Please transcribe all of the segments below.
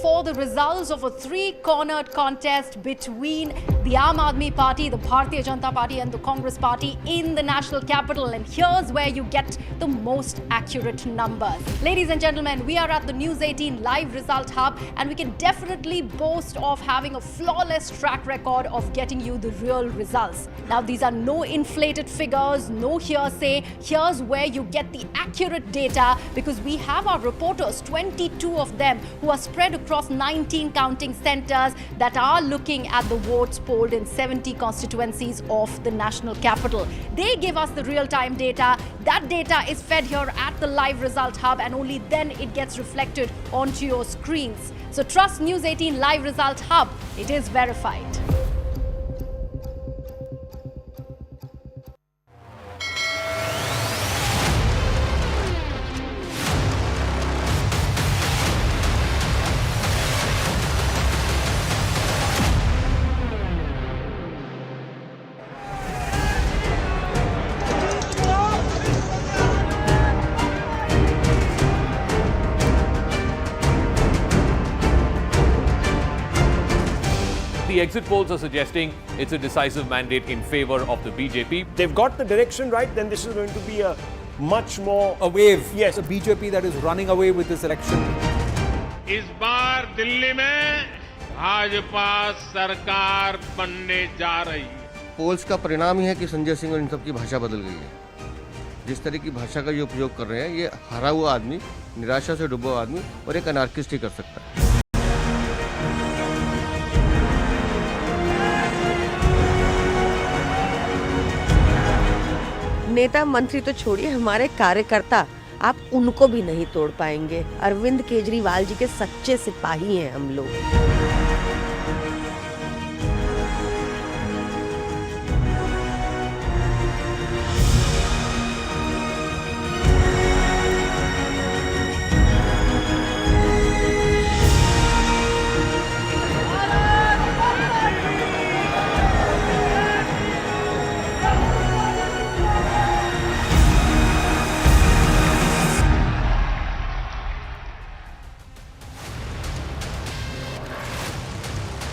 For the results of a three-cornered contest between the Aam Aadmi Party, the Bharatiya Janata Party and the Congress Party in the national capital. And here's where you get the most accurate numbers. Ladies and gentlemen, we are at the News 18 live result hub and we can definitely boast of having a flawless track record of getting you the real results. Now, these are no inflated figures, no hearsay. Here's where you get the accurate data because we have our reporters, 22 of them, who are spread across 19 counting centers that are looking at the votes polled in 70 constituencies of the national capital. They give us the real-time data. That data is fed here at the live result hub and only then it gets reflected onto your screens. So trust News 18 live result hub. It is verified. The exit polls are suggesting it's a decisive mandate in favor of the BJP. They've got the direction right, then this is going to be a much more... a wave. Yes. A BJP that is running away with this election. इस बार दिल्ली में भाजपा सरकार बनने जा रही है। Poles का परिणाम ही है कि संजय सिंह और इन सब की भाषा बदल गई है। जिस तरह की भाषा का ये उपयोग कर रहे हैं, ये हारा हुआ आदमी, निराशा से डूबा हुआ आदमी और एक अनार्किस्ट ही कर सकता है। नेता मंत्री तो छोड़िए, हमारे कार्यकर्ता, आप उनको भी नहीं तोड़ पाएंगे। अरविंद केजरीवाल जी के सच्चे सिपाही हैं हम लोग।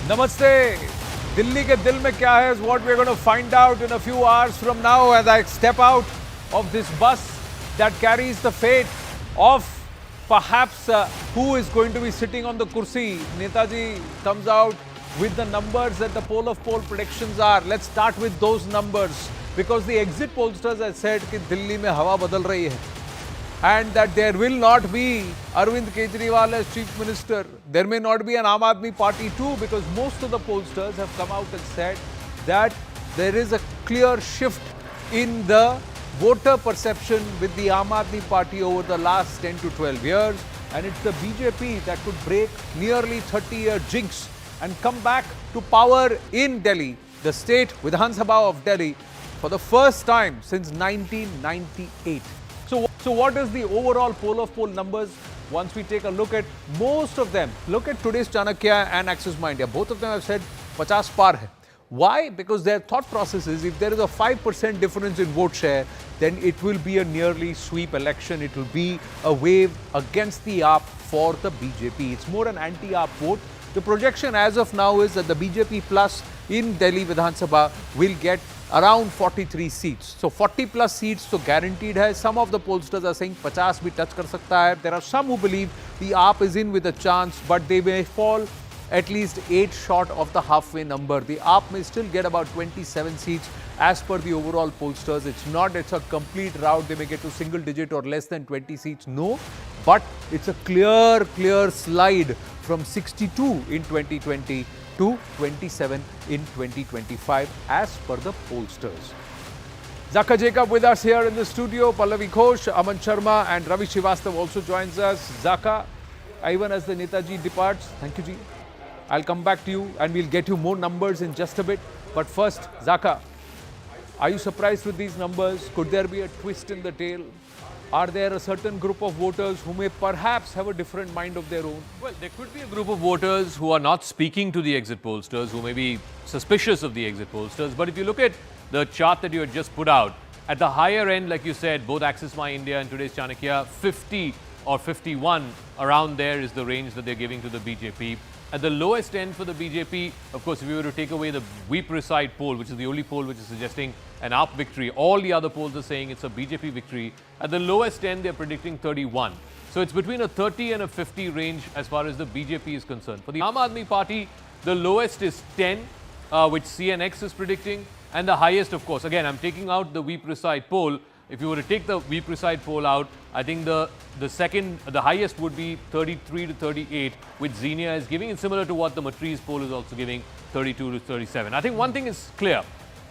Namaste. Delhi ke dil mein kya hai is what we're going to find out in a few hours from now as I step out of this bus that carries the fate of perhaps who is going to be sitting on the kursi. Netaji comes out with the numbers that the poll of poll predictions are. Let's start with those numbers because the exit pollsters have said that Delhi mein hawa badal rahi hai. And that there will not be Arvind Kejriwal as Chief Minister. There may not be an Aam Aadmi Party too because most of the pollsters have come out and said that there is a clear shift in the voter perception with the Aam Aadmi Party over the last 10 to 12 years. And it's the BJP that could break nearly 30-year jinx and come back to power in Delhi, the state Vidhan Sabha of Delhi, for the first time since 1998. So what is the overall poll of poll numbers? Once we take a look at most of them, look at today's Chanakya and Axis Ma India. Both of them have said 50 par hai. Why? Because their thought process is if there is a 5% difference in vote share, then it will be a nearly sweep election. It will be a wave against the AAP for the BJP. It's more an anti-AAP vote. The projection as of now is that the BJP plus in Delhi Vidhan Sabha will get around 43 seats. So 40 plus seats so guaranteed hai. Some of the pollsters are saying 50 bhi touch kar sakta hai. There are some who believe the AAP is in with a chance, but they may fall at least 8 short of the halfway number. The AAP may still get about 27 seats as per the overall pollsters. It's a complete rout. They may get to single digit or less than 20 seats. No, but it's a clear slide from 62 in 2020 to 27 in 2025 as per the pollsters. Zaka Jacob with us here in the studio. Pallavi Ghosh, Aman Sharma and Ravi Srivastav also joins us. Zaka, even as the Netaji departs, thank you Ji. I'll come back to you and we'll get you more numbers in just a bit. But first, Zaka, are you surprised with these numbers? Could there be a twist in the tail? Are there a certain group of voters who may perhaps have a different mind of their own? Well, there could be a group of voters who are not speaking to the exit pollsters, who may be suspicious of the exit pollsters. But if you look at the chart that you had just put out, at the higher end, like you said, both Axis Ma India and today's Chanakya, 50 or 51, around there is the range that they're giving to the BJP. At the lowest end for the BJP, of course, if you were to take away the We Preside poll, which is the only poll which is suggesting an AAP victory, all the other polls are saying it's a BJP victory. At the lowest end, they're predicting 31. So it's between a 30 and a 50 range as far as the BJP is concerned. For the Aam Aadmi Party, the lowest is 10, which CNX is predicting, and the highest, of course, again, I'm taking out the We Preside poll. If you were to take the We Preside poll out, I think the highest would be 33 to 38, which Xenia is giving. It's similar to what the Matriz poll is also giving, 32 to 37. I think one thing is clear.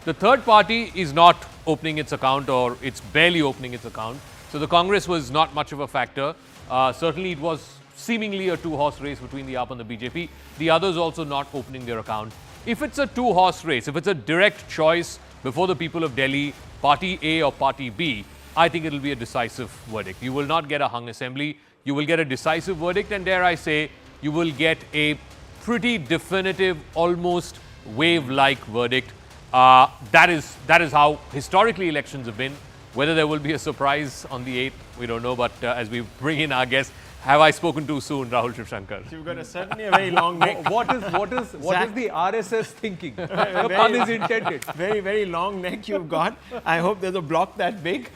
The third party is not opening its account, or it's barely opening its account. So the Congress was not much of a factor. Certainly it was seemingly a two-horse race between the AAP and the BJP. The others also not opening their account. If it's a two-horse race, if it's a direct choice before the people of Delhi, Party A or Party B, I think it will be a decisive verdict. You will not get a hung assembly. You will get a decisive verdict, and dare I say, you will get a pretty definitive, almost wave-like verdict. That is how historically elections have been. Whether there will be a surprise on the 8th, we don't know. But as we bring in our guest, have I spoken too soon, Rahul Shivshankar? You've got certainly a very long neck. What is the RSS thinking? The pun is intended. Very, very long neck you've got. I hope there's a block that big.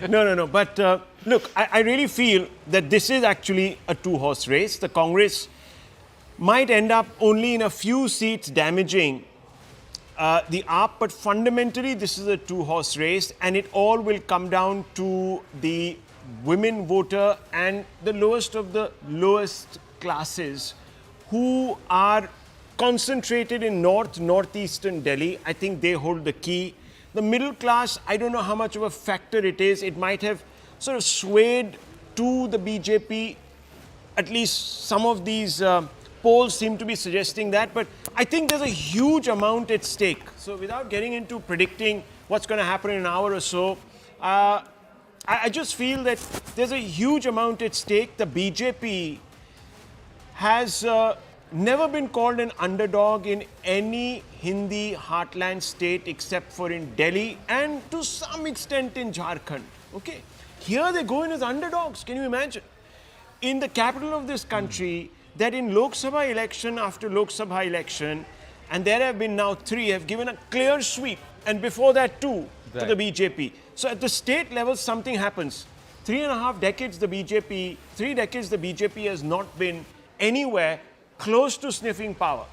No. But look, I really feel that this is actually a two-horse race. The Congress might end up only in a few seats damaging the AAP, but fundamentally this is a two-horse race, and it all will come down to the women voter and the lowest of the lowest classes who are concentrated in northeastern Delhi. I think they hold the key. The middle class, I don't know how much of a factor it is. It might have sort of swayed to the BJP. At least some of these polls seem to be suggesting that, but I think there's a huge amount at stake. So without getting into predicting what's going to happen in an hour or so, I just feel that there's a huge amount at stake. The BJP has never been called an underdog in any Hindi heartland state except for in Delhi and to some extent in Jharkhand. Okay, here they go in as underdogs. Can you imagine? In the capital of this country, that in Lok Sabha election after Lok Sabha election, and there have been now 3, have given a clear sweep, and before that 2 to the BJP. So at the state level, something happens. 3.5 decades the BJP has not been anywhere close to sniffing power.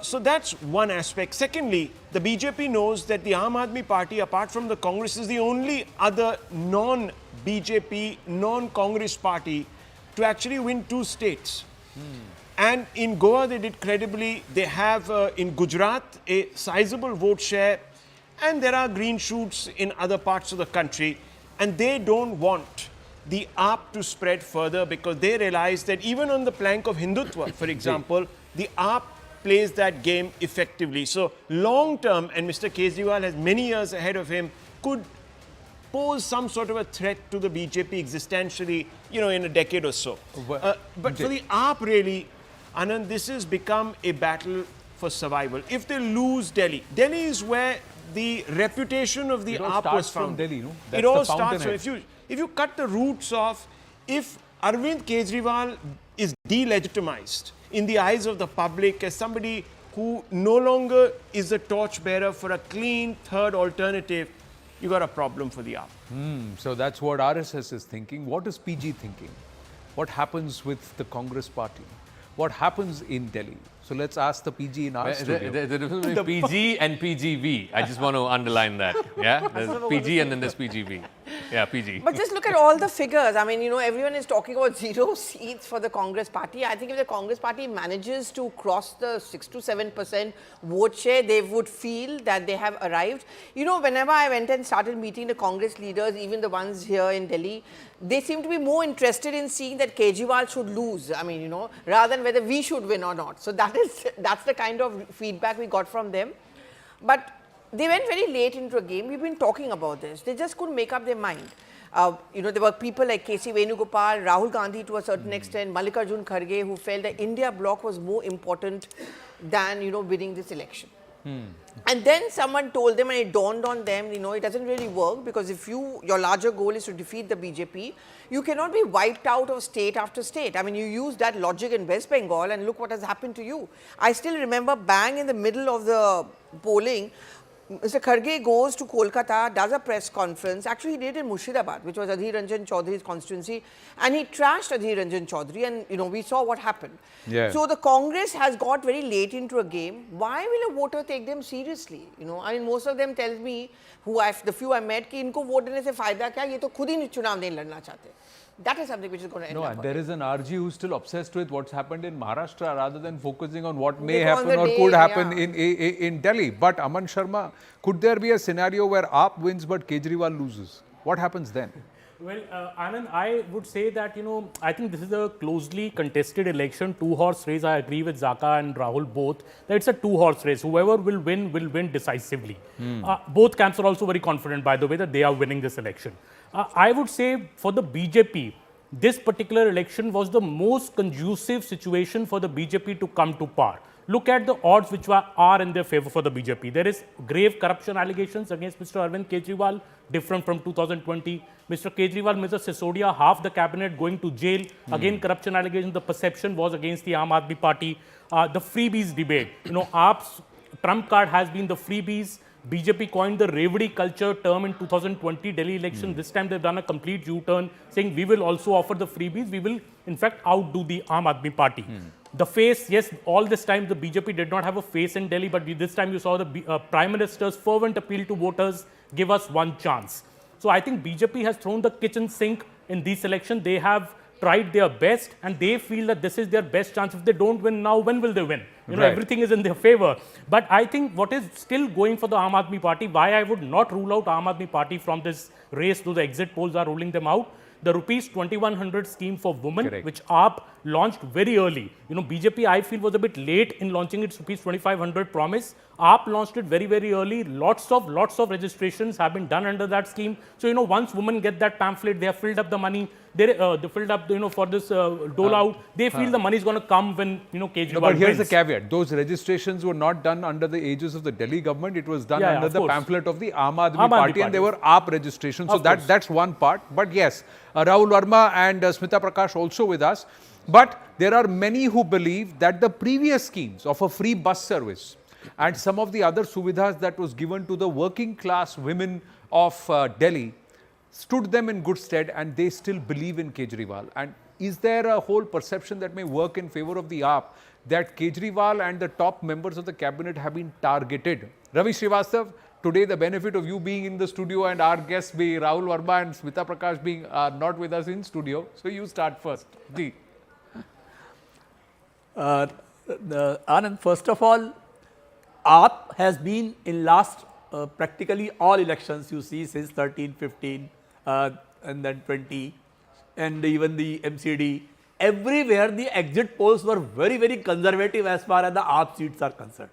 So that's one aspect. Secondly, the BJP knows that the Aam Aadmi Party, apart from the Congress, is the only other non-BJP, non-Congress party to actually win 2 states. And in Goa, they did credibly. They have in Gujarat a sizable vote share, and there are green shoots in other parts of the country. And they don't want the AAP to spread further because they realize that even on the plank of Hindutva, for example, the AAP plays that game effectively. So long term, and Mr. Kejriwal has many years ahead of him, could pose some sort of a threat to the BJP existentially, in a decade or so. But for the AAP, really, Anand, this has become a battle for survival. If they lose Delhi, Delhi is where the reputation of the AAP was found. From Delhi, no? It all starts from, if you cut the roots off, if Arvind Kejriwal is delegitimized in the eyes of the public as somebody who no longer is the torchbearer for a clean third alternative, you got a problem for the AAP. So that's what RSS is thinking. What is PG thinking? What happens with the Congress party? What happens in Delhi? So let's ask the PG in our studio. The difference between PG and PGV. I just want to underline that. Yeah, there's PG and then there's PGV. Yeah, PG. But just look at all the figures. I mean, everyone is talking about 0 seats for the Congress party. I think if the Congress party manages to cross the 6 to 7% vote share, they would feel that they have arrived. Whenever I went and started meeting the Congress leaders, even the ones here in Delhi, they seem to be more interested in seeing that Kejriwal should lose. I mean, rather than whether we should win or not. So that's the kind of feedback we got from them. But they went very late into a game. We've been talking about this. They just couldn't make up their mind. There were people like K.C. Venugopal, Rahul Gandhi to a certain extent, Mallikarjun Kharge, who felt the India bloc was more important than, winning this election. And then someone told them, and it dawned on them, it doesn't really work, because if your larger goal is to defeat the BJP, you cannot be wiped out of state after state. I mean, you use that logic in West Bengal and look what has happened to you. I still remember bang in the middle of the polling, Mr. Kharge goes to Kolkata, does a press conference. Actually, he did it in Murshidabad, which was Adhir Ranjan Chaudhary's constituency, and he trashed Adhir Ranjan Chaudhary, and we saw what happened. Yeah. So the Congress has got very late into a game. Why will a voter take them seriously? I mean, most of them tell me, the few I met, कि इनको vote देने से फायदा क्या? ये तो खुद ही चुनाव नहीं लड़ना चाहते. That is something which is going to end up. No, and there is an RG who's still obsessed with what's happened in Maharashtra rather than focusing on what may happen or could happen in Delhi. But Aman Sharma, could there be a scenario where AAP wins but Kejriwal loses? What happens then? Well, Anand, I would say that, I think this is a closely contested election, two-horse race. I agree with Zaka and Rahul both, that it's a two-horse race. Whoever will win decisively. Both camps are also very confident, by the way, that they are winning this election. I would say for the BJP, this particular election was the most conducive situation for the BJP to come to power. Look at the odds which are in their favor for the BJP. There is grave corruption allegations against Mr. Arvind Kejriwal, different from 2020. Mr. Kejriwal, Mr. Sisodia, half the cabinet going to jail. Again, corruption allegations, the perception was against the Aam Aadmi Party. The freebies debate. AAP's trump card has been the freebies. BJP coined the Revdi culture term in 2020 Delhi election. This time they've done a complete U-turn, saying we will also offer the freebies. We will, in fact, outdo the Aam Aadmi Party. The face, yes, all this time the BJP did not have a face in Delhi, but this time you saw the Prime Minister's fervent appeal to voters, give us one chance. So I think BJP has thrown the kitchen sink in this election. They have tried their best and they feel that this is their best chance. If they don't win now, when will they win? Everything is in their favor. But I think what is still going for the Aam Aadmi Party, why I would not rule out Aam Aadmi Party from this race, though the exit polls are ruling them out, the rupees 2100 scheme for women, which AAP launched very early. BJP, I feel, was a bit late in launching its rupees 2500 promise. AAP launched it very, very early. Lots of registrations have been done under that scheme. So, once women get that pamphlet, they have filled up the money. They filled up, for this dole out. They feel the money is going to come when, Kejriwal No, but here's wins. the caveat. Those registrations were not done under the aegis of the Delhi government. It was done under the pamphlet of the Aam Aadmi Party, and they were AAP registrations. So that's one part. But yes, Rahul Verma and Smita Prakash also with us. But there are many who believe that the previous schemes of a free bus service and some of the other suvidhas that was given to the working class women of Delhi stood them in good stead, and they still believe in Kejriwal. And is there a whole perception that may work in favor of the AAP that Kejriwal and the top members of the cabinet have been targeted? Ravi Srivastav, today the benefit of you being in the studio and our guests being Rahul Verma and Smita Prakash being not with us in studio. So you start first. Ji. Anand, first of all, AAP has been in last practically all elections you see since 13, 15 and then 20 and even the MCD. Everywhere the exit polls were very, very conservative as far as the AAP seats are concerned.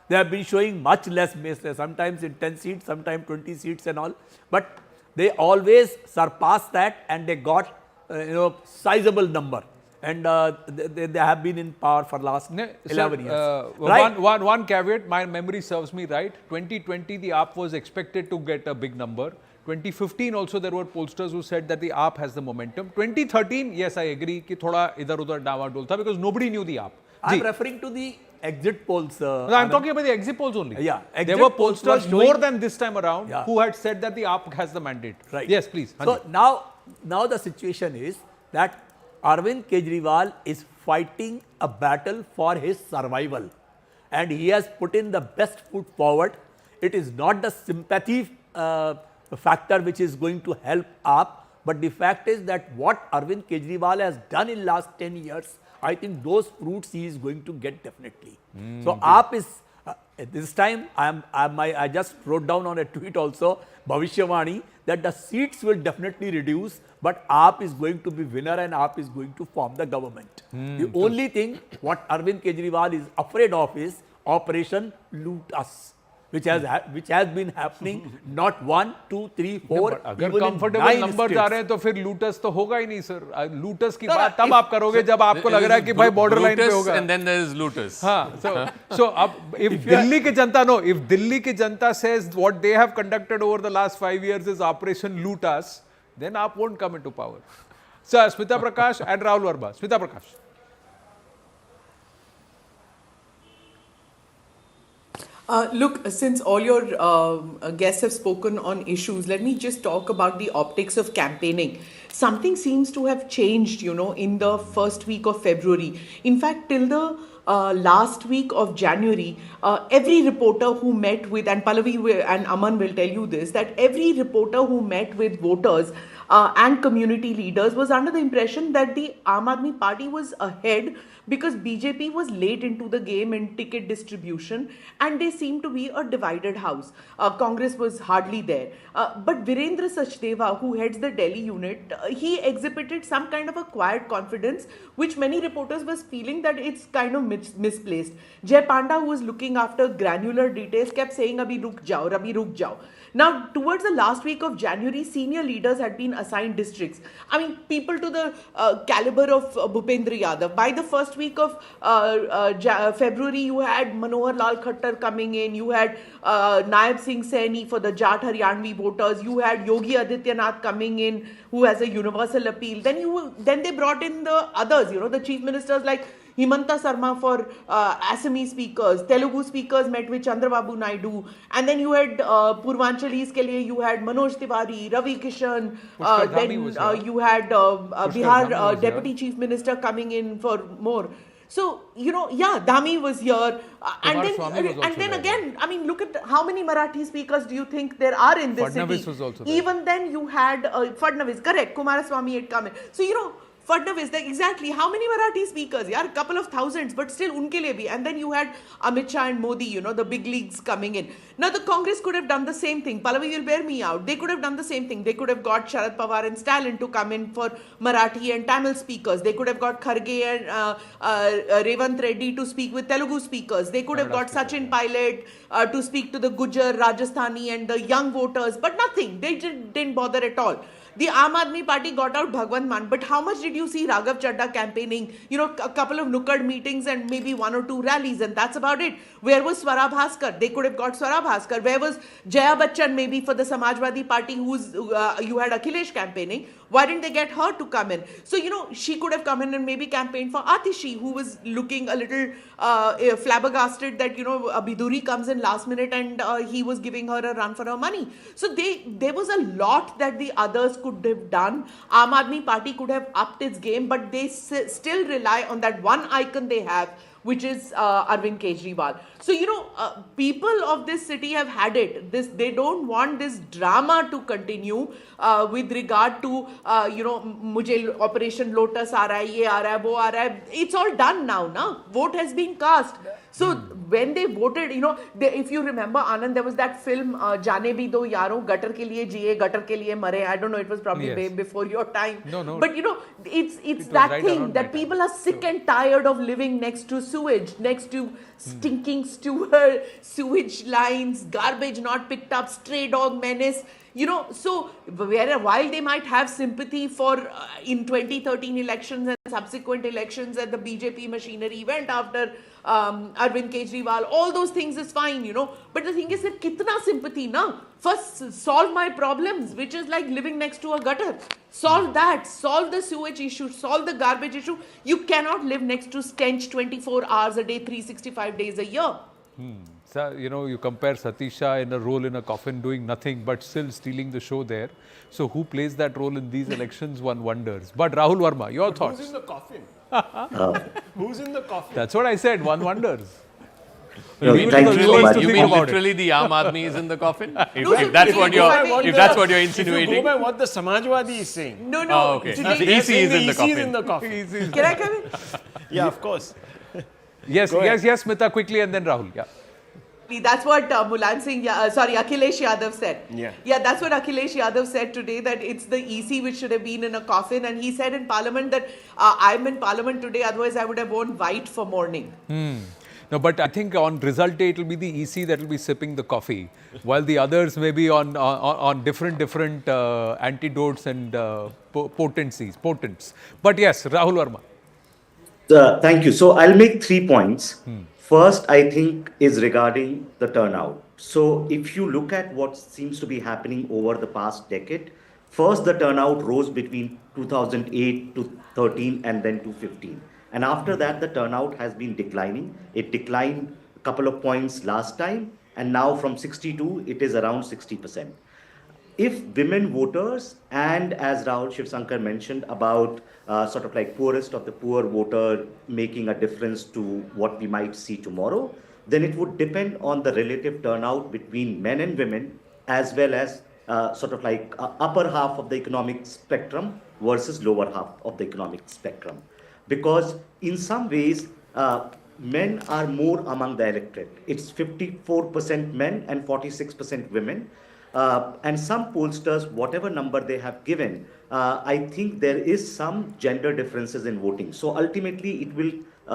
They have been showing much less baseless, sometimes in 10 seats, sometimes 20 seats and all. But they always surpassed that and they got, sizable number. And they have been in power for last 11 years. Right? One caveat, my memory serves me right. 2020, the AAP was expected to get a big number. 2015 also there were pollsters who said that the AAP has the momentum. 2013, yes, I agree, कि थोड़ा इधर-उधर डावाडोल था because nobody knew the AAP. I'm referring to the exit polls. No, I'm talking about the exit polls only. Yeah, there were pollsters more than this time around who had said that the AAP has the mandate. Right. Yes, please. So now the situation is that Arvind Kejriwal is fighting a battle for his survival and he has put in the best foot forward. It is not the sympathy factor which is going to help AAP, but the fact is that what Arvind Kejriwal has done in last 10 years, I think those fruits he is going to get definitely. So AAP is, this time I just wrote down on a tweet also, Bhavishyavani, that the seats will definitely reduce, but AAP is going to be winner and AAP is going to form the government. The only thing what Arvind Kejriwal is afraid of is Operation Loot Us. which has been happening not 1, 2, 3, 4. But अगर comfortable numbers आ रहे हैं तो फिर lotus तो होगा ही नहीं sir. Lotus की बात तब आप करोगे जब आपको लग रहा है कि भाई बॉर्डर लाइन पे होगा. And then there is looters. हाँ, so अब if दिल्ली की जनता if दिल्ली की जनता says what they have conducted over the last 5 years is Operation Loot Us, then AAP won't come into power. So Smita Prakash and Rahul Verma. Smita Prakash. Look, since all your guests have spoken on issues, let me just talk about the optics of campaigning. Something seems to have changed, in the first week of February. In fact, till the last week of January, every reporter who met with, and Pallavi and Aman will tell you this, that every reporter who met with voters and community leaders was under the impression that the Aam Aadmi Party was ahead because BJP was late into the game in ticket distribution and they seemed to be a divided house. Congress was hardly there. But Virendra Sachdeva, who heads the Delhi unit, he exhibited some kind of a quiet confidence, which many reporters was feeling that it's kind of misplaced. Jay Panda, who was looking after granular details, kept saying, Abhi ruk jao. Now, towards the last week of January, senior leaders had been assigned districts. I mean, people to the caliber of Bhupendra Yadav. By the first week of February, you had Manohar Lal Khattar coming in, you had Naib Singh Saini for the Jat Haryanvi voters, you had Yogi Adityanath coming in, who has a universal appeal. Then they brought in the others, the chief ministers like Himanta Sarma for Assamese speakers, Telugu speakers met with Chandrababu Naidu, and then you had Purvanchalis ke liye you had Manoj Tiwari, Ravi Kishan, then you had Bihar Deputy Chief Minister coming in for more. So, Dhami was here. And then again, I mean, look at how many Marathi speakers do you think there are in this Fadnavis city? was also there. Even then you had Fadnavis, correct, Kumaraswamy had come in. So, Fadnavis, exactly how many Marathi speakers? Yeah, a couple of thousands, but still unke liye bhi. And then you had Amit Shah and Modi, the big leagues coming in. Now the Congress could have done the same thing. Pallavi will bear me out. They could have done the same thing. They could have got Sharad Pawar and Stalin to come in for Marathi and Tamil speakers. They could have got Kharge and Revant Reddy to speak with Telugu speakers. They could have got Sachin Pilot to speak to the Gujar, Rajasthani and the young voters. But nothing. They didn't bother at all. The Aam Aadmi Party got out Bhagwant Mann, but how much did you see Raghav Chadda campaigning? A couple of nukkad meetings and maybe 1 or 2 rallies, and that's about it. Where was Swara Bhaskar? They could have got Swara Bhaskar. Where was Jaya Bachchan maybe for the Samajwadi Party, who's you had Akhilesh campaigning? Why didn't they get her to come in? So, she could have come in and maybe campaigned for Atishi, who was looking a little flabbergasted that, Biduri comes in last minute and he was giving her a run for her money. So, there was a lot that the others could have done. Aam Aadmi Party could have upped its game, but they still rely on that one icon they have, which is Arvind Kejriwal. So, people of this city have had it. They don't want this drama to continue with regard to, mujhe Operation Lotus aa raha hai, ye aa raha hai, wo aa raha hai. It's all done now, na? Vote has been cast. So, when they voted, if you remember, Anand, there was that film, Jaane Bhi Do Yaro, Gutter Ke Liye Jiye, Gutter Ke Liye Mare. I don't know, it was probably way before your time. No. But, it's that right thing that people are sick and tired of living next to sewage, next to stinking sewage lines, garbage not picked up, stray dog menace. So while they might have sympathy for in 2013 elections and subsequent elections that the BJP machinery went after Arvind Kejriwal, all those things is fine, But the thing is that kitna sympathy, na? First, solve my problems, which is like living next to a gutter. Solve that. Solve the sewage issue. Solve the garbage issue. You cannot live next to stench 24 hours a day, 365 days a year. So, you compare Satisha in a role in a coffin doing nothing but still stealing the show there. So, who plays that role in these elections, one wonders. But Rahul Verma, your thoughts? Who's in the coffin? Who's in the coffin? That's what I said, one wonders. You mean literally the Aam Aadmi is in the coffin? If that's what you're insinuating. If you go by what the Samajwadi is saying. No. Oh, okay. The EC is in the coffin. EC is in the coffin. Can I come in? Yeah, of course. Yes, Smita, quickly, and then Rahul. Yeah. That's what Akhilesh Yadav said. Yeah, that's what Akhilesh Yadav said today, that it's the EC which should have been in a coffin. And he said in Parliament that I'm in Parliament today, otherwise I would have worn white for mourning. No, but I think on result day, it will be the EC that will be sipping the coffee, while the others may be on different antidotes and potents. But yes, Rahul Verma. Thank you. So I'll make 3 points. First, I think, is regarding the turnout. So if you look at what seems to be happening over the past decade, first the turnout rose between 2008 to 13 and then to 15. And after that, the turnout has been declining. It declined a couple of points last time, and now from 62, it is around 60%. If women voters, and as Rahul Shivsankar mentioned about sort of like poorest of the poor voter making a difference to what we might see tomorrow, then it would depend on the relative turnout between men and women, as well as sort of like upper half of the economic spectrum versus lower half of the economic spectrum. Because in some ways, men are more among the electorate. It's 54% men and 46% women. And some pollsters, whatever number they have given, I think there is some gender differences in voting. So ultimately, it will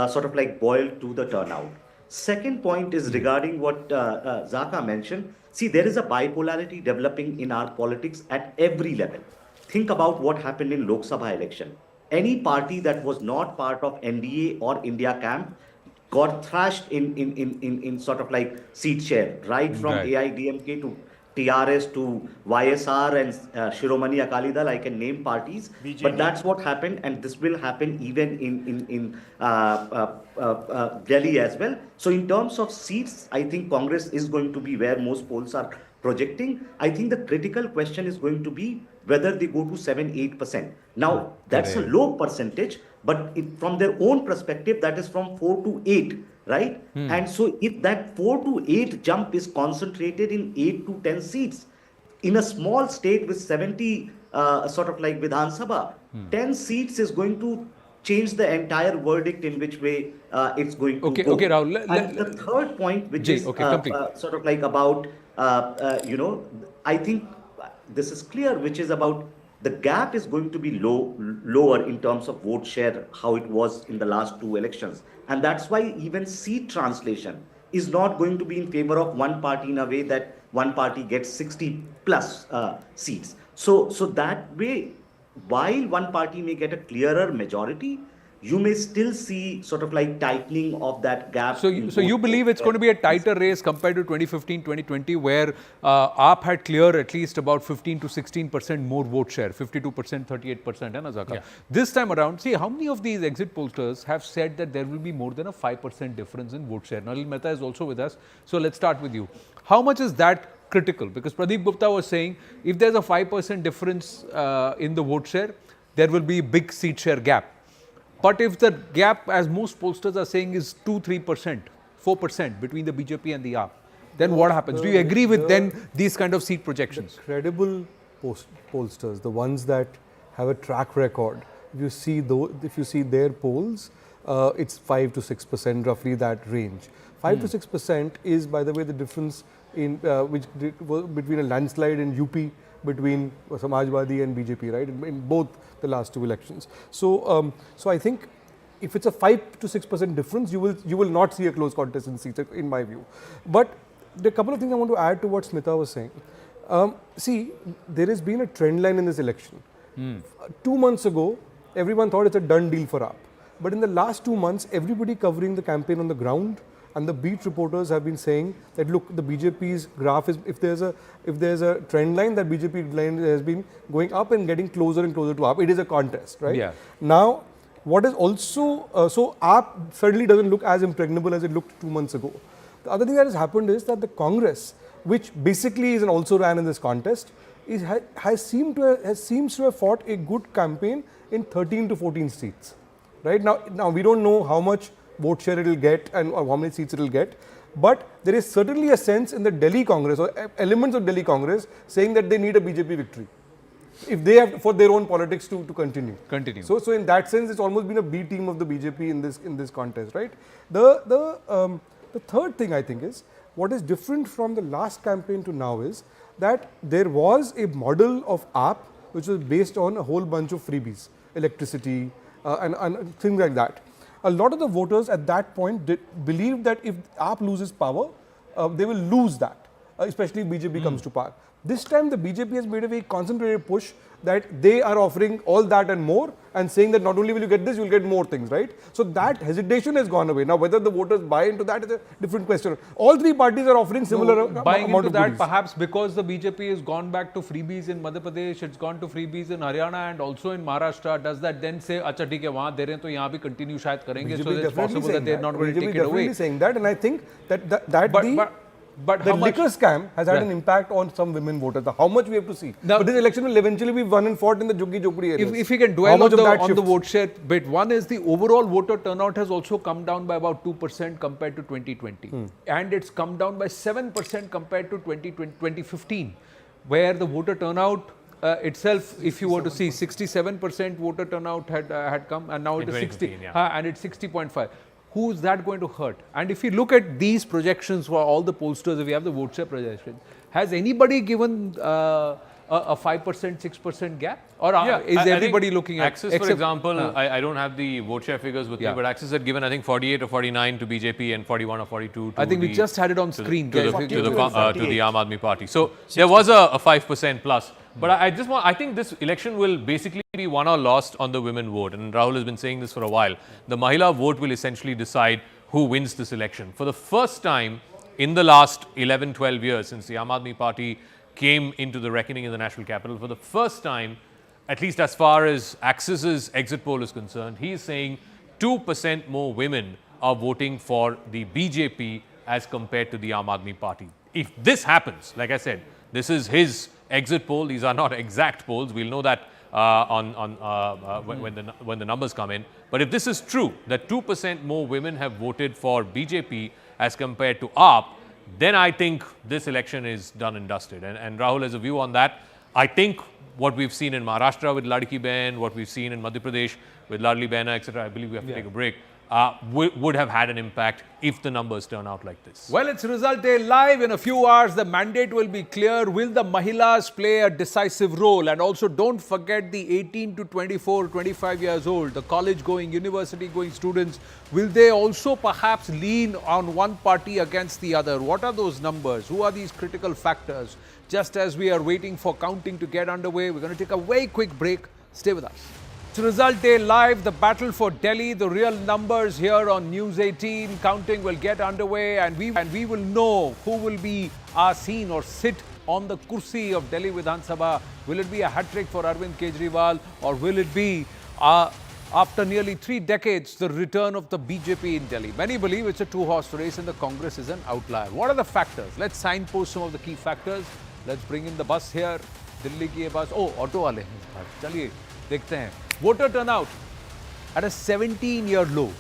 sort of like boil to the turnout. Second point is regarding what Zaka mentioned. See, there is a bipolarity developing in our politics at every level. Think about what happened in Lok Sabha election. Any party that was not part of NDA or India camp got thrashed in sort of like seat share, right from AIDMK to TRS to YSR and Shiromani Akali Dal. I can name parties, BJP. But that's what happened, and this will happen even in Delhi as well. So in terms of seats, I think Congress is going to be where most polls are projecting. I think the critical question is going to be whether they go to 7-8%. Now, that's a low percentage, but from their own perspective, that is from 4 to 8, right? And so if that 4 to 8 jump is concentrated in 8 to 10 seats, in a small state with 70 sort of like Vidhan Sabha, 10 seats is going to change the entire verdict in which way it's going to go. Okay, Rahul. And the third point, which is sort of like about, I think this is clear, which is about the gap is going to be lower in terms of vote share, how it was in the last 2 elections. And that's why even seat translation is not going to be in favor of one party in a way that one party gets 60 plus seats. So that way, while one party may get a clearer majority, you may still see sort of like tightening of that gap. So you believe it's going to be a tighter race compared to 2015, 2020, where AAP had cleared at least about 15 to 16% more vote share, 52%, 38%, and Azaka. Yeah. This time around, see, how many of these exit pollsters have said that there will be more than a 5% difference in vote share? Nalin Mehta is also with us. So let's start with you. How much is that critical? Because Pradeep Gupta was saying, if there's a 5% difference in the vote share, there will be a big seat share gap. But if the gap, as most pollsters are saying, is 2-3%, 4% between the BJP and the AAP, then what happens? Do you agree with then these kind of seat projections? The credible pollsters, the ones that have a track record, if you see their polls, it's 5 to 6%, roughly that range. 5 to 6% is, by the way, the difference in between a landslide in UP between Samajwadi and BJP, right? In both the last 2 elections. So I think if it's a 5 to 6% difference, you will not see a close contest in seats, in my view. But there are a couple of things I want to add to what Smita was saying. See, there has been a trend line in this election. 2 months ago, everyone thought it's a done deal for AAP. But in the last 2 months, everybody covering the campaign on the ground and the beat reporters have been saying that, look, the BJP's graph is, if there's a trend line, that BJP line has been going up and getting closer and closer to AAP. It is a contest, right? Yeah. Now, what is also, so AAP certainly doesn't look as impregnable as it looked 2 months ago. The other thing that has happened is that the Congress, which basically is an also ran in this contest, seems to have fought a good campaign in 13 to 14 seats. Right? Now we don't know how much vote share it will get and or how many seats it will get, but there is certainly a sense in the Delhi Congress or elements of Delhi Congress saying that they need a BJP victory if they have for their own politics to continue. So in that sense, it's almost been a B team of the BJP in this contest, right? The third thing I think is what is different from the last campaign to now is that there was a model of AAP which was based on a whole bunch of freebies, electricity and things like that. a lot of the voters at that point believed that if AAP loses power, they will lose that, especially if BJP comes to power. This time the BJP has made a very concentrated push that they are offering all that and more, and saying that not only will you get this, you will get more things, right? So that hesitation has gone away. Now, whether the voters buy into that is a different question. All three parties are offering similar buying amount into of that, goodies. perhaps because the BJP has gone back to freebies in Madhya Pradesh, it's gone to freebies in Haryana and also in Maharashtra. Does that then say, "Acha, theek hai, wahan de rahe hain, to yahan bhi continue shayad karenge," so it's possible that they're not going to take it away. Definitely saying that, and I think that the liquor scam has had an impact on some women voters. How much we have to see. But this election will eventually be won and fought in the Juggi Jhopdi areas. If we can dwell on the vote share bit, one is the overall voter turnout has also come down by about 2% compared to 2020. And it's come down by 7% compared to 2015, where the voter turnout itself, if you were to see, 67% voter turnout had come, and now it is 60, and it's 60.5. Who's that going to hurt? And if you look at these projections for all the pollsters, if you have the vote share projection, has anybody given a 5%, 6% gap? Or is everybody looking at... Axis, for example, I don't have the vote share figures with me, but Axis had given, I think, 48 or 49 to BJP and 41 or 42 to I think we just had it on screen. To the Aam Aadmi Party. So there was a 5% plus. But I think this election will basically be won or lost on the women vote. And Rahul has been saying this for a while. The Mahila vote will essentially decide who wins this election. For the first time in the last 11, 12 years since the Aam Aadmi Party came into the reckoning in the national capital, for the first time, at least as far as Axis's exit poll is concerned, he is saying 2% more women are voting for the BJP as compared to the Aam Aadmi Party. If this happens, like I said, this is his exit poll. These are not exact polls. We'll know that when the numbers come in. But if this is true, that 2% more women have voted for BJP as compared to AAP, then I think this election is done and dusted. And Rahul has a view on that. I think what we've seen in Maharashtra with Ladki Behan, what we've seen in Madhya Pradesh with Ladli Behna, etc., I believe we have to take a break, would have had an impact if the numbers turn out like this. Well, it's result day live. In a few hours, the mandate will be clear. Will the Mahilas play a decisive role? And also, don't forget the 18 to 24, 25 years old, the college-going, university-going students. Will they also perhaps lean on one party against the other? What are those numbers? Who are these critical factors? Just as we are waiting for counting to get underway, we're going to take a very quick break. Stay with us. It's Result Day Live, the battle for Delhi, the real numbers here on News 18. Counting will get underway and we will know who will be seen or sit on the kursi of Delhi Vidhan Sabha. Will it be a hat-trick for Arvind Kejriwal, or will it be, after nearly 3 decades, the return of the BJP in Delhi? Many believe it's a two-horse race and the Congress is an outlier. What are the factors? Let's signpost some of the key factors. Let's bring in the bus here. Delhi ki ye bus. Oh, auto wale hain. Chaliye, dekhte hain. Voter turnout at a 17-year low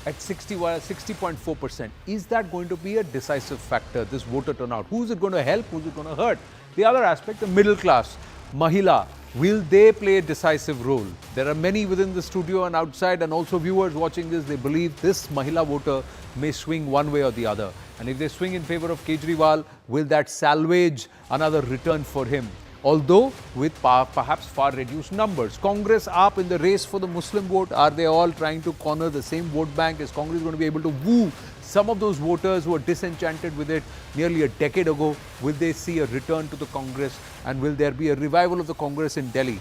at 60.4%. Is that going to be a decisive factor, this voter turnout? Who is it going to help? Who is it going to hurt? The other aspect, the middle class, Mahila, will they play a decisive role? There are many within the studio and outside, and also viewers watching this, they believe this Mahila voter may swing one way or the other. And if they swing in favor of Kejriwal, will that salvage another return for him? Although with perhaps far reduced numbers. Congress up in the race for the Muslim vote. Are they all trying to corner the same vote bank? Is Congress going to be able to woo some of those voters who were disenchanted with it nearly a decade ago? Will they see a return to the Congress? And will there be a revival of the Congress in Delhi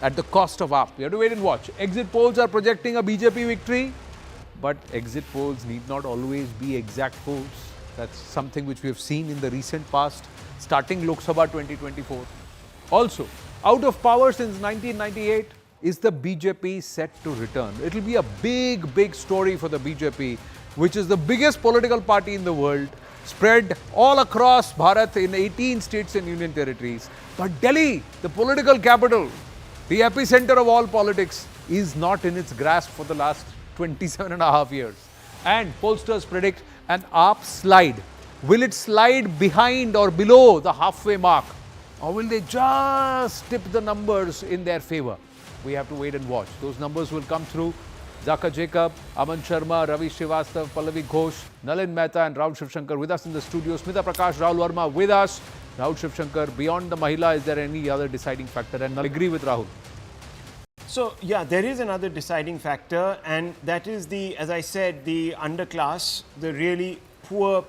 at the cost of AAP? We have to wait and watch. Exit polls are projecting a BJP victory, but exit polls need not always be exact polls. That's something which we have seen in the recent past, starting Lok Sabha 2024. Also, out of power since 1998, is the BJP set to return? It will be a big story for the BJP, which is the biggest political party in the world, spread all across Bharat in 18 states and union territories. But Delhi, the political capital, the epicenter of all politics, is not in its grasp for the last 27.5 years. And pollsters predict an AAP slide. Will it slide behind or below the halfway mark? Or will they just tip the numbers in their favor? We have to wait and watch. Those numbers will come through. Zaka Jacob, Aman Sharma, Ravi Srivastav, Pallavi Ghosh, Nalin Mehta and Rahul Shivshankar with us in the studio. Smita Prakash, Rahul Verma with us. Rahul Shivshankar, beyond the Mahila, is there any other deciding factor? And I agree with Rahul. So, yeah, there is another deciding factor, and that is the, as I said, the underclass, the really poor,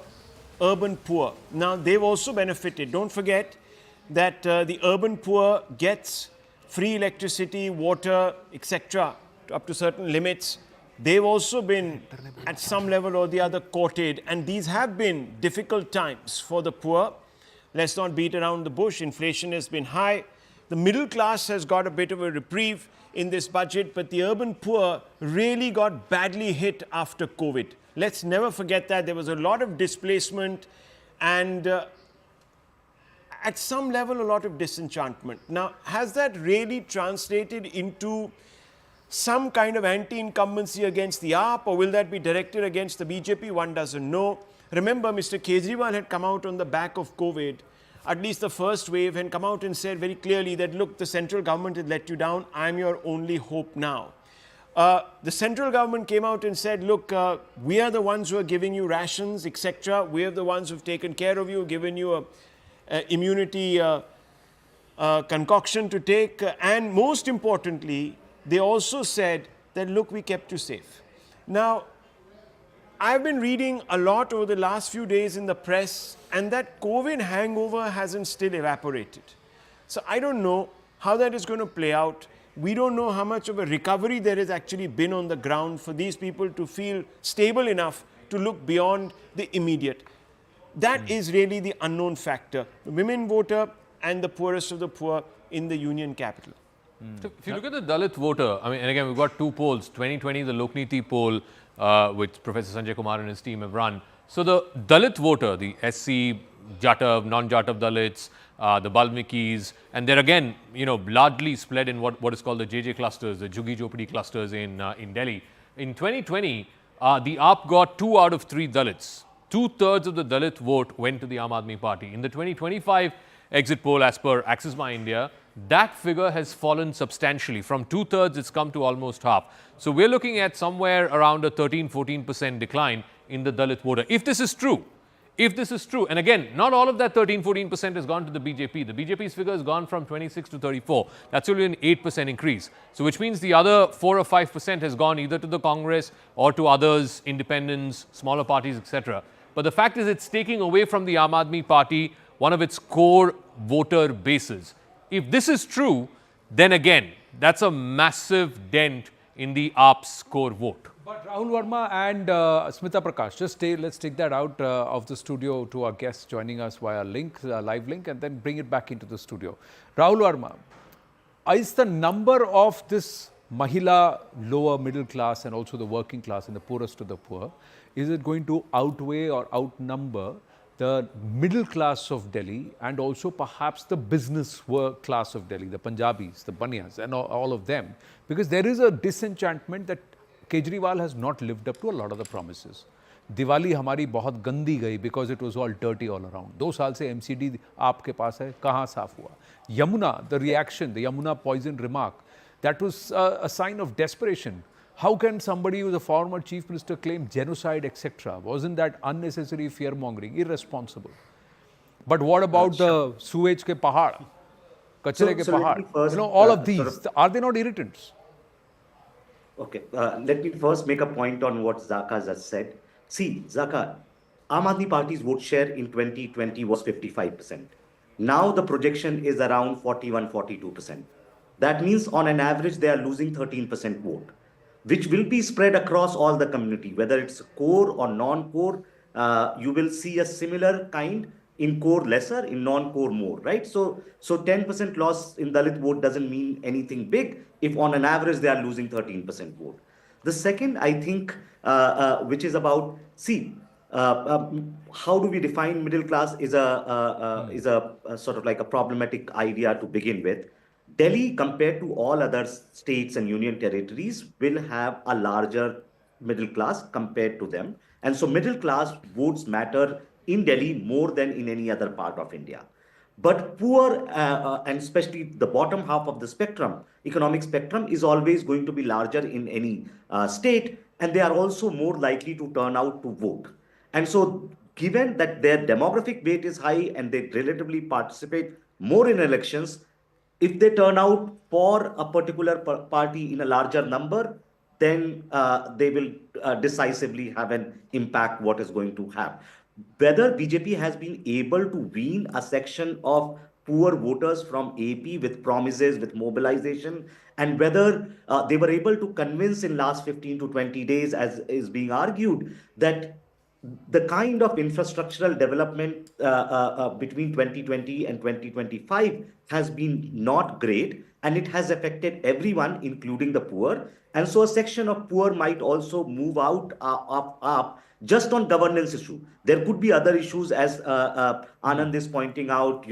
urban poor. Now, they've also benefited. Don't forget that the urban poor gets free electricity, water, etc., up to certain limits. They've also been, at some level or the other, courted, and these have been difficult times for the poor. Let's not beat around the bush. Inflation has been high. The middle class has got a bit of a reprieve in this budget, but the urban poor really got badly hit after COVID. Let's never forget that. There was a lot of displacement and at some level a lot of disenchantment. Now, has that really translated into some kind of anti-incumbency against the AAP, or will that be directed against the BJP? One doesn't know. Remember, Mr. Kejriwal had come out on the back of COVID, at least the first wave, and come out and said very clearly that, look, the central government has let you down. I'm your only hope now. The central government came out and said, look, we are the ones who are giving you rations, etc. We are the ones who have taken care of you, given you a immunity concoction to take. And most importantly, they also said that, look, we kept you safe. Now, I've been reading a lot over the last few days in the press, and that COVID hangover hasn't still evaporated. So I don't know how that is going to play out. We don't know how much of a recovery there has actually been on the ground for these people to feel stable enough to look beyond the immediate. That is really the unknown factor. The women voter and the poorest of the poor in the union capital. So if you look at the Dalit voter, I mean, and again, we've got two polls, 2020, the Lokniti poll, which Professor Sanjay Kumar and his team have run. So the Dalit voter, the SC, Jatav, non-Jatav Dalits, the Balmikis, and they're again, largely split in what is called the JJ clusters, the Juggi Jopadi clusters in Delhi. In 2020, the AAP got 2 out of 3 Dalits. 2/3 of the Dalit vote went to the Aam Aadmi Party. In the 2025 exit poll, as per Axis My India, that figure has fallen substantially. From 2/3, it's come to almost half. So we're looking at somewhere around a 13-14% decline in the Dalit voter. If this is true, and again, not all of that 13-14% has gone to the BJP. The BJP's figure has gone from 26 to 34. That's only an 8% increase. So which means the other 4 or 5% has gone either to the Congress or to others, independents, smaller parties, etc. But the fact is, it's taking away from the Aam Aadmi Party one of its core voter bases. If this is true, then again, that's a massive dent in the AAP's core vote. But Rahul Verma and Smita Prakash, let's take that out of the studio to our guests joining us via live link, and then bring it back into the studio. Rahul Verma, is the number of this Mahila lower middle class and also the working class and the poorest of the poor, is it going to outweigh or outnumber the middle class of Delhi and also perhaps the business work class of Delhi, the Punjabis, the Baniyas and all of them? Because there is a disenchantment that Kejriwal has not lived up to a lot of the promises. Diwali हमारी बहुत गंदी गई because it was all dirty all around. 2 साल से MCD आपके पास है, कहाँ साफ हुआ? Yamuna, the reaction, the Yamuna poison remark, that was a sign of desperation. How can somebody who is a former chief minister claim genocide, etc.? Wasn't that unnecessary fear-mongering, irresponsible? But what about the sewage ke pahad, kachre ke pahad? All of these, are they not irritants? Okay, let me first make a point on what Zaka just said. See, Zaka, Aam Aadmi Party's vote share in 2020 was 55%. Now the projection is around 41-42%. That means on an average, they are losing 13% vote, which will be spread across all the community, whether it's core or non-core. You will see a similar kind in core lesser, in non-core more, right? So 10% loss in Dalit vote doesn't mean anything big if on an average they are losing 13% vote. The second, I think, which is about, how do we define middle class is a sort of like a problematic idea to begin with. Delhi, compared to all other states and union territories, will have a larger middle class compared to them. And so middle class votes matter in Delhi more than in any other part of India. But poor, and especially the bottom half of the spectrum, economic spectrum, is always going to be larger in any state, and they are also more likely to turn out to vote. And so given that their demographic weight is high and they relatively participate more in elections, if they turn out for a particular party in a larger number, then they will decisively have an impact what is going to have. Whether BJP has been able to wean a section of poor voters from AP with promises, with mobilization, and whether they were able to convince in last 15 to 20 days, as is being argued, that the kind of infrastructural development between 2020 and 2025 has been not great, and it has affected everyone, including the poor. And so a section of poor might also move out up just on governance issue. There could be other issues, as Anand is pointing out.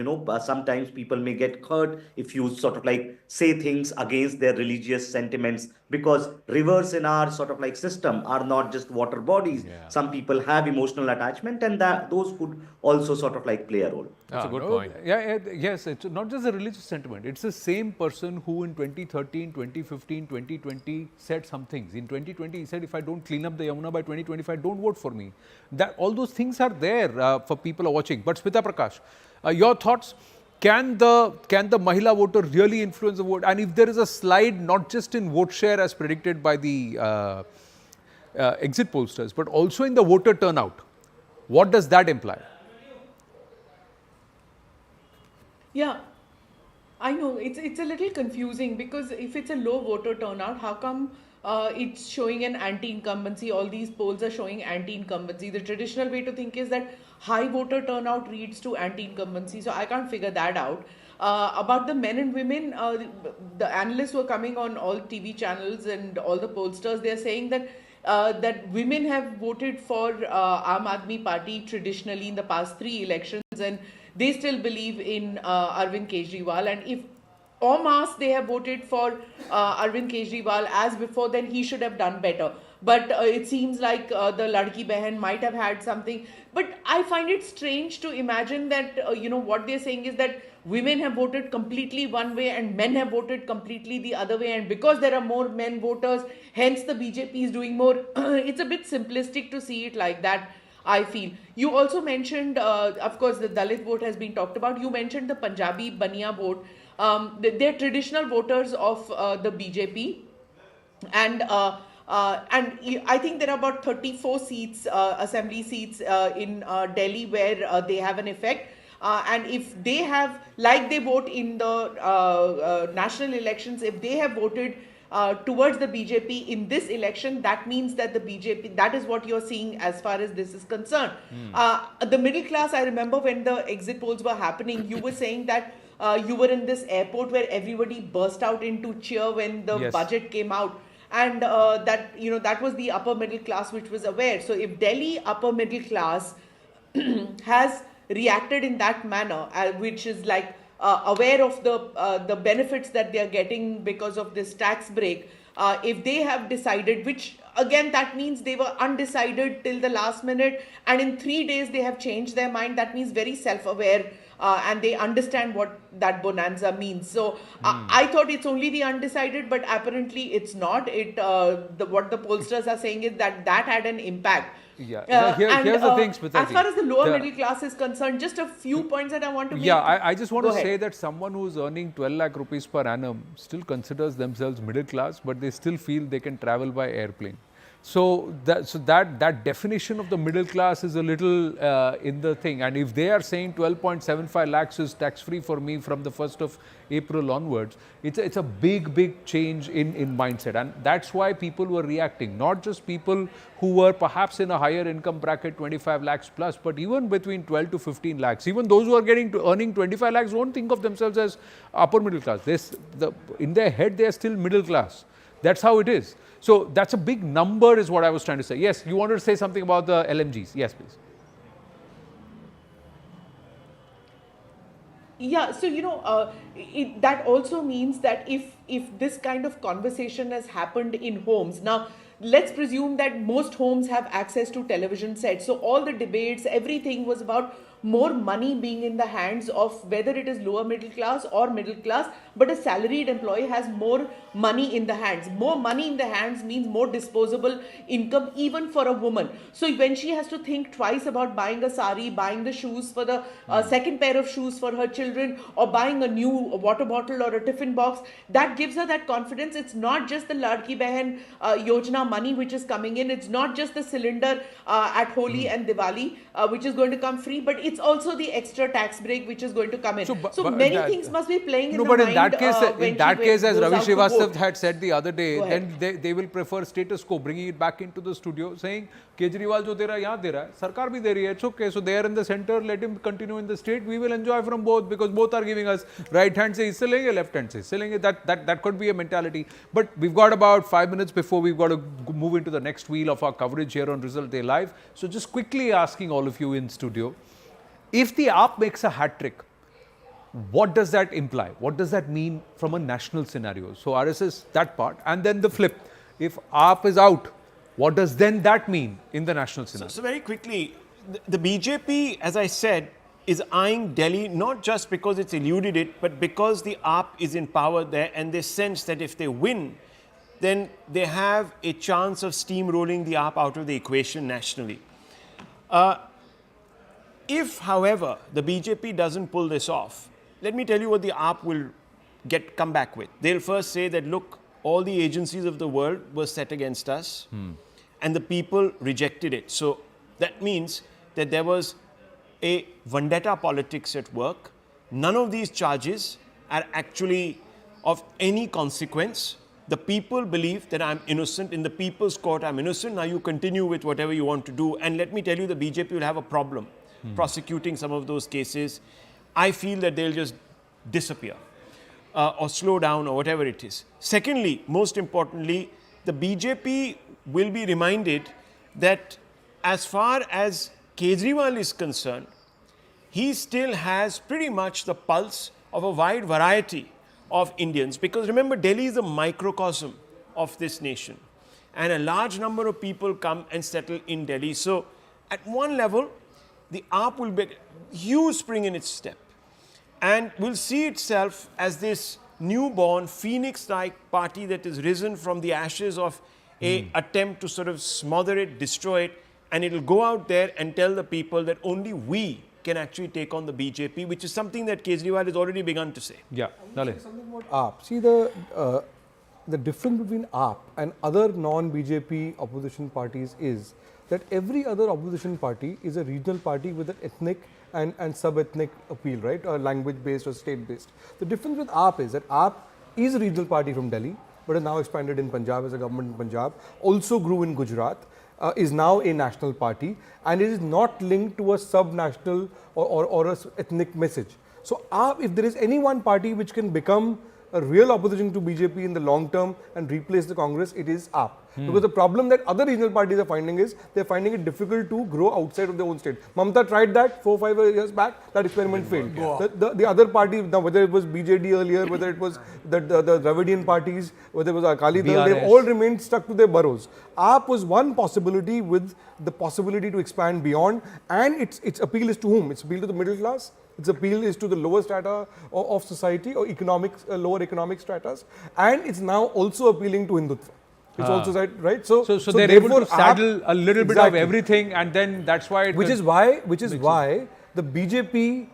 Sometimes people may get hurt if you sort of like say things against their religious sentiments, because rivers in our sort of like system are not just water bodies. Some people have emotional attachment, and those could also sort of like play a role. That's a good point. Yes, it's not just a religious sentiment. It's the same person who in 2013, 2015, 2020 said some things. In 2020, he said, if I don't clean up the Yamuna by 2025, don't vote for me. That all those things are there for people who are watching. But Smita Prakash, your thoughts? Can the Mahila voter really influence the vote? And if there is a slide, not just in vote share as predicted by the exit pollsters, but also in the voter turnout, what does that imply? Yeah, I know it's a little confusing, because if it's a low voter turnout, how come it's showing an anti-incumbency? All these polls are showing anti-incumbency. The traditional way to think is that high voter turnout leads to anti-incumbency. So I can't figure that out. About the men and women, the analysts who are coming on all TV channels and all the pollsters, they're saying that that women have voted for Aam Aadmi Party traditionally in the past 3 elections, and they still believe in Arvind Kejriwal. And if en masse they have voted for Arvind Kejriwal as before, then he should have done better. But it seems like the Ladki Behan might have had something. But I find it strange to imagine that, what they're saying is that women have voted completely one way and men have voted completely the other way. And because there are more men voters, hence the BJP is doing more. It's a bit simplistic to see it like that, I feel. You also mentioned, of course, the Dalit vote has been talked about. You mentioned the Punjabi Baniya vote. They're traditional voters of the BJP. And I think there are about 34 seats, assembly seats in Delhi where they have an effect. And if they have, like they vote in the national elections, if they have voted towards the BJP in this election, that means that the BJP, that is what you're seeing as far as this is concerned. The middle class, I remember when the exit polls were happening, you were saying that you were in this airport where everybody burst out into cheer when the budget came out. And that was the upper middle class which was aware. So if Delhi upper middle class has reacted in that manner, which is like aware of the benefits that they are getting because of this tax break, if they have decided, which again that means they were undecided till the last minute, and in 3 days they have changed their mind, that means very self-aware. And they understand what that bonanza means. So I thought it's only the undecided, but apparently it's not. What the pollsters are saying is that had an impact. Here's the thing, Smita. As far as the lower middle class is concerned, just a few points that I want to make. I just want to say that someone who is earning 12 lakh rupees per annum still considers themselves middle class, but they still feel they can travel by airplane. So that definition of the middle class is a little in the thing. And if they are saying 12.75 lakhs is tax-free for me from the 1st of April onwards, it's a big change in mindset. And that's why people were reacting. Not just people who were perhaps in a higher income bracket, 25 lakhs plus, but even between 12 to 15 lakhs. Even those who are earning 25 lakhs won't think of themselves as upper middle class. In their head, they are still middle class. That's how it is. So that's a big number is what I was trying to say. Yes, you wanted to say something about the LMGs. Yes, please. Yeah, so that also means that if this kind of conversation has happened in homes, now let's presume that most homes have access to television sets. So all the debates, everything was about more money being in the hands of whether it is lower middle class or middle class, but a salaried employee has more money in the hands. More money in the hands means more disposable income even for a woman. So when she has to think twice about buying a sari, buying the shoes for the second pair of shoes for her children, or buying a new water bottle or a tiffin box, that gives her that confidence. It's not just the Ladki Behan Yojana money which is coming in. It's not just the cylinder at Holi and Diwali which is going to come free, but it's also the extra tax break which is going to come in. So many things must be playing in the mind. But in that case, as Ravi Srivastava had said the other day, then they will prefer status quo, bringing it back into the studio, saying Kejriwal jo de raha hai, yahan de raha hai, Sarkar bhi de rahi hai, it's okay. So they are in the center, let him continue in the state. We will enjoy from both because both are giving us right hand se hisse lenge, left hand se hisse lenge. That could be a mentality. But we've got about 5 minutes before we've got to move into the next wheel of our coverage here on Result Day Live. So just quickly asking all of you in studio, if the AAP makes a hat trick, what does that imply? What does that mean from a national scenario? So RSS, that part, and then the flip. If AAP is out, what does then that mean in the national scenario? So very quickly, the BJP, as I said, is eyeing Delhi not just because it's eluded it, but because the AAP is in power there and they sense that if they win, then they have a chance of steamrolling the AAP out of the equation nationally. If, however, the BJP doesn't pull this off, let me tell you what the AAP will come back with. They'll first say that, look, all the agencies of the world were set against us and the people rejected it. So that means that there was a vendetta politics at work. None of these charges are actually of any consequence. The people believe that I'm innocent. In the people's court, I'm innocent. Now you continue with whatever you want to do. And let me tell you, the BJP will have a problem prosecuting some of those cases. I feel that they'll just disappear or slow down or whatever it is. Secondly, most importantly, the BJP will be reminded that as far as Kejriwal is concerned, he still has pretty much the pulse of a wide variety of Indians. Because remember, Delhi is a microcosm of this nation. And a large number of people come and settle in Delhi. So at one level, the AAP will be a huge spring in its step and will see itself as this newborn phoenix-like party that has risen from the ashes of an attempt to sort of smother it, destroy it, and it will go out there and tell the people that only we can actually take on the BJP, which is something that Kejriwal has already begun to say. Yeah, Nalin. Something about AAP. See, the difference between AAP and other non-BJP opposition parties is that every other opposition party is a regional party with an ethnic and sub-ethnic appeal, right? Or language-based or state-based. The difference with AAP is that AAP is a regional party from Delhi, but is now expanded in Punjab as a government in Punjab, also grew in Gujarat, is now a national party, and it is not linked to a sub-national or a ethnic message. So AAP, if there is any one party which can become a real opposition to BJP in the long term and replace the Congress, it is AAP. Because the problem that other regional parties are finding is they're finding it difficult to grow outside of their own state. Mamata tried that 4-5 years back, that experiment failed. The other party, now whether it was BJD earlier, whether it was the Dravidian parties, whether it was Akali Dal, they've all remained stuck to their burrows. AAP was one possibility with the possibility to expand beyond, and its appeal is to whom? Its appeal to the middle class. Its appeal is to the lower strata of society or lower economic stratas, and it's now also appealing to Hindutva. It's also right. So they're able to saddle a little bit of everything, and then that's why which is why the BJP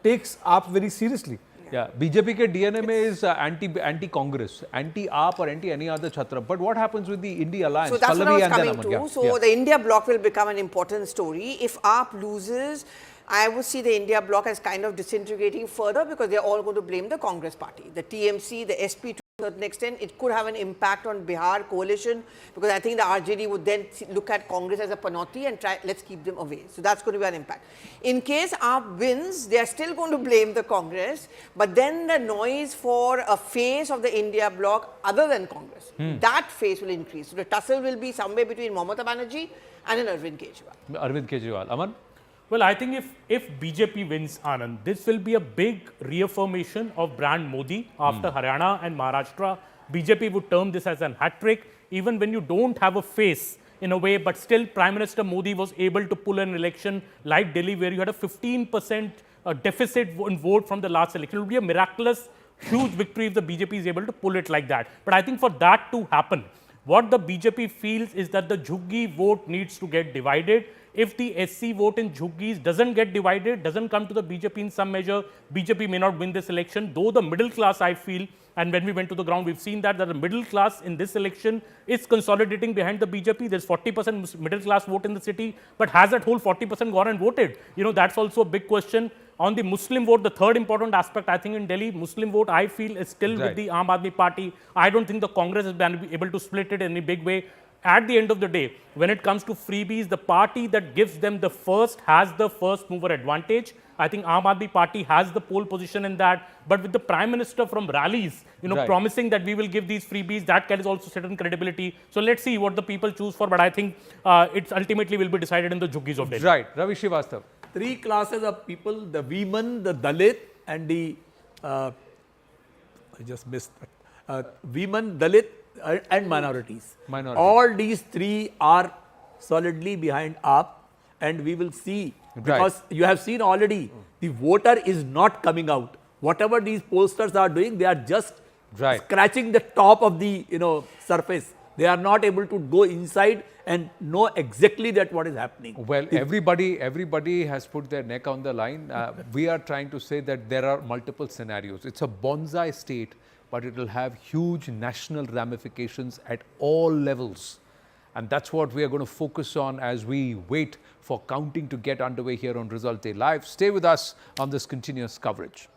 takes AAP very seriously. Yeah, BJP ke DNA mein is anti-Congress, anti-AAP or anti any other chhatra. But what happens with the India alliance? So that's what I was coming to. So the India bloc will become an important story. If AAP loses, I would see the India bloc as kind of disintegrating further because they're all going to blame the Congress party, the TMC, the SP to a certain extent. It could have an impact on Bihar coalition because I think the RJD would then look at Congress as a panoply and try, let's keep them away. So that's going to be an impact. In case AAP wins, they are still going to blame the Congress, but then the noise for a face of the India bloc other than Congress, that face will increase. So the tussle will be somewhere between Mamata Banerjee and an Arvind Kejriwal. Arvind Kejriwal. Aman? Well, I think if BJP wins, Anand, this will be a big reaffirmation of brand Modi after Haryana and Maharashtra. BJP would term this as an hat trick. Even when you don't have a face in a way, but still Prime Minister Modi was able to pull an election like Delhi, where you had a 15% deficit in vote from the last election. It would be a miraculous, huge victory if the BJP is able to pull it like that. But I think for that to happen, what the BJP feels is that the Jhuggi vote needs to get divided. If the SC vote in Jhuggis doesn't get divided, doesn't come to the BJP in some measure, BJP may not win this election. Though the middle class, I feel, and when we went to the ground, we've seen that the middle class in this election is consolidating behind the BJP. There's 40% middle class vote in the city, but has that whole 40% gone and voted? You know, that's also a big question. On the Muslim vote, the third important aspect, I think in Delhi, Muslim vote, I feel is still with the Aam Aadmi Party. I don't think the Congress has been able to split it in any big way. At the end of the day, when it comes to freebies, the party that gives them the first has the first mover advantage. I think Aam Aadmi Party has the pole position in that. But with the Prime Minister from rallies, you know, promising that we will give these freebies, that carries also certain credibility. So let's see what the people choose for. But I think it ultimately will be decided in the Jhuggis of Delhi. Right. Ravi Srivastava. Three classes of people, the women, the Dalit and the, I just missed that, women, Dalit and minorities. All these three are solidly behind AAP, and we will see, because you have seen already, the voter is not coming out. Whatever these pollsters are doing, they are just scratching the top of the surface. They are not able to go inside and know exactly that what is happening. Well, everybody has put their neck on the line. We are trying to say that there are multiple scenarios. It's a bonsai state, but it will have huge national ramifications at all levels. And that's what we are going to focus on as we wait for counting to get underway here on Result Day Live. Stay with us on this continuous coverage.